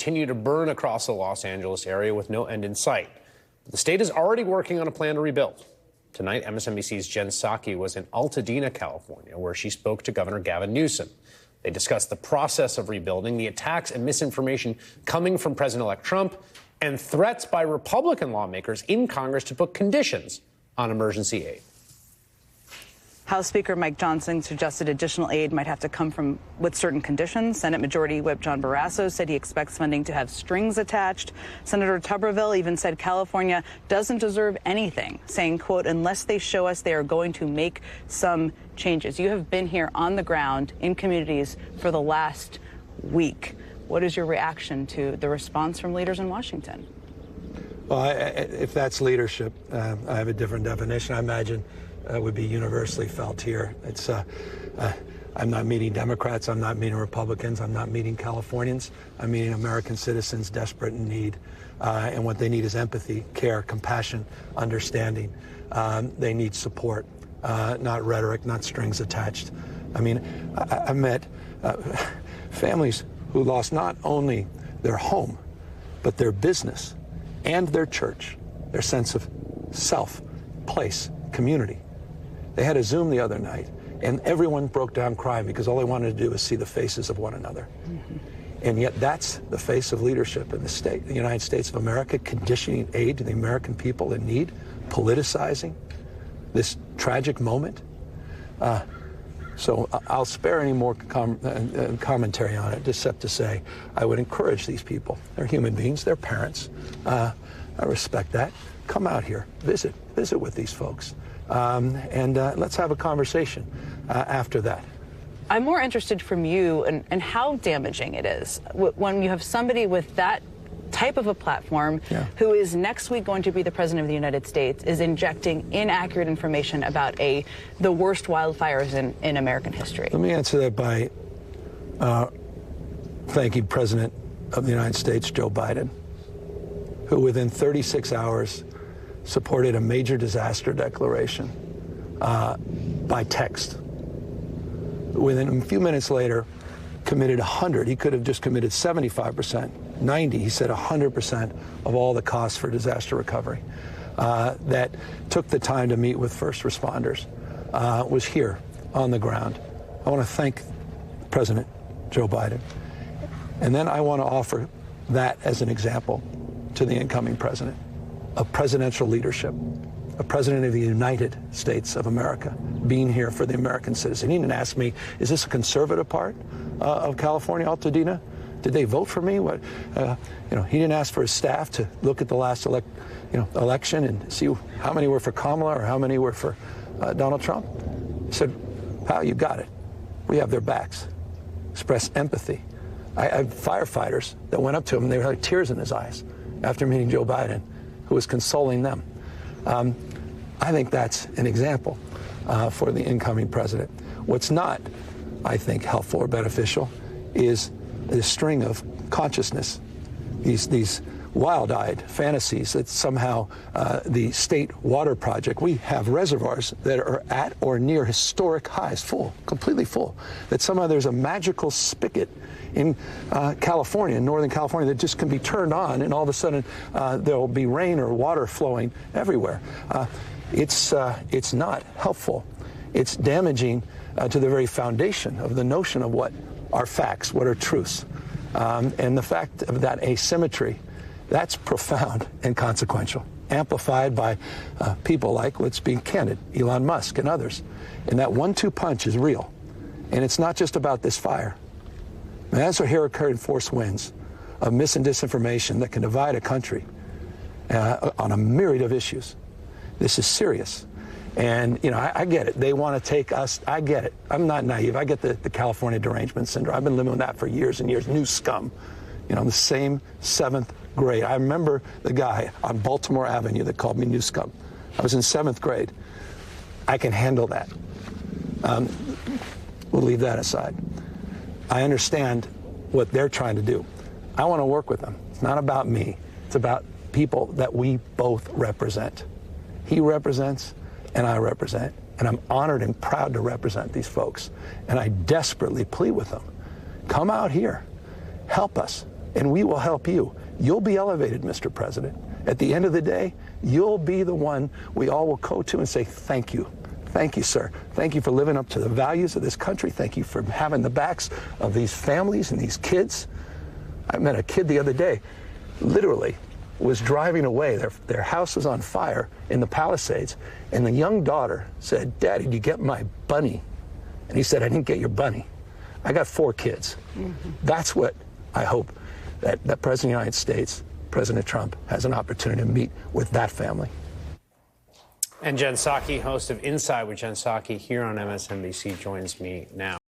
continue to burn across the Los Angeles area with no end in sight. The state is already working on a plan to rebuild. Tonight, MSNBC's Jen Psaki was in Altadena, California, where she spoke to Governor Gavin Newsom. They discussed the process of rebuilding, the attacks and misinformation coming from President-elect Trump, and threats by Republican lawmakers in Congress to put conditions on emergency aid. House Speaker Mike Johnson suggested additional aid might have to come with certain conditions. Senate Majority Whip John Barrasso said he expects funding to have strings attached. Senator Tuberville even said California doesn't deserve anything, saying, quote, unless they show us they are going to make some changes. You have been here on the ground in communities for the last week. What is your reaction to the response from leaders in Washington? Well, if that's leadership, I have a different definition. I imagine would be universally felt here. It's I'm not meeting Democrats, I'm not meeting Republicans, I'm not meeting Californians. I'm meeting American citizens desperate in need, and what they need is empathy, care, compassion, understanding. They need support, not rhetoric, not strings attached. I mean, I met families who lost not only their home, but their business and their church, their sense of self, place, community. They had a Zoom the other night, and everyone broke down crying because all they wanted to do was see the faces of one another. Mm-hmm. And yet that's the face of leadership in the state, the United States of America, conditioning aid to the American people in need, politicizing this tragic moment. So I'll spare any more commentary on it, except to say I would encourage these people. They're human beings, they're parents. I respect that. Come out here, visit with these folks. And let's have a conversation after that. I'm more interested from you in how damaging it is when you have somebody with that type of a platform who is next week going to be the president of the United States is injecting inaccurate information about the worst wildfires in American history. Let me answer that by thanking President of the United States, Joe Biden, who within 36 hours supported a major disaster declaration by text. Within a few minutes later, committed 100. He could have just committed 75%, 90. He said 100% of all the costs for disaster recovery. That took the time to meet with first responders, was here on the ground. I want to thank President Joe Biden. And then I want to offer that as an example to the incoming president of presidential leadership, a president of the United States of America, being here for the American citizen. He didn't ask me, is this a conservative part of California, Altadena? Did they vote for me? What, he didn't ask for his staff to look at the last election and see how many were for Kamala or how many were for Donald Trump. He said, pal, you got it. We have their backs. Express empathy. I had firefighters that went up to him and they had tears in his eyes after meeting Joe Biden, who was consoling them. I think that's an example for the incoming president. What's not, I think, helpful or beneficial is a string of consciousness, these wild-eyed fantasies that somehow the state water project, we have reservoirs that are at or near historic highs, full, completely full, that somehow there's a magical spigot in California, in Northern California, that just can be turned on and all of a sudden there will be rain or water flowing everywhere. It's not helpful. It's damaging to the very foundation of the notion of what are facts, what are truths. And the fact of that asymmetry, that's profound and consequential, amplified by people like, let's be candid, Elon Musk and others. And that 1-2 punch is real. And it's not just about this fire. And that's what hurricane force winds of mis and disinformation that can divide a country on a myriad of issues. This is serious. And, I get it. They want to take us. I get it. I'm not naive. I get the California derangement syndrome. I've been living with that for years and years. New scum. The same 7th grade. I remember the guy on Baltimore Avenue that called me new scum. I was in 7th grade. I can handle that. We'll leave that aside. I understand what they're trying to do. I want to work with them. It's not about me. It's about people that we both represent. He represents and I represent, and I'm honored and proud to represent these folks. And I desperately plead with them. Come out here. Help us. and we will help you. You'll be elevated, Mr. President. At the end of the day, you'll be the one we all will go to and say, thank you. Thank you, sir. Thank you for living up to the values of this country. Thank you for having the backs of these families and these kids. I met a kid the other day, literally was driving away. Their house was on fire in the Palisades, and the young daughter said, Daddy, did you get my bunny? And he said, I didn't get your bunny. I got 4 kids. That's what I hope that President of the United States, President Trump, has an opportunity to meet with that family. And Jen Psaki, host of Inside with Jen Psaki here on MSNBC, joins me now.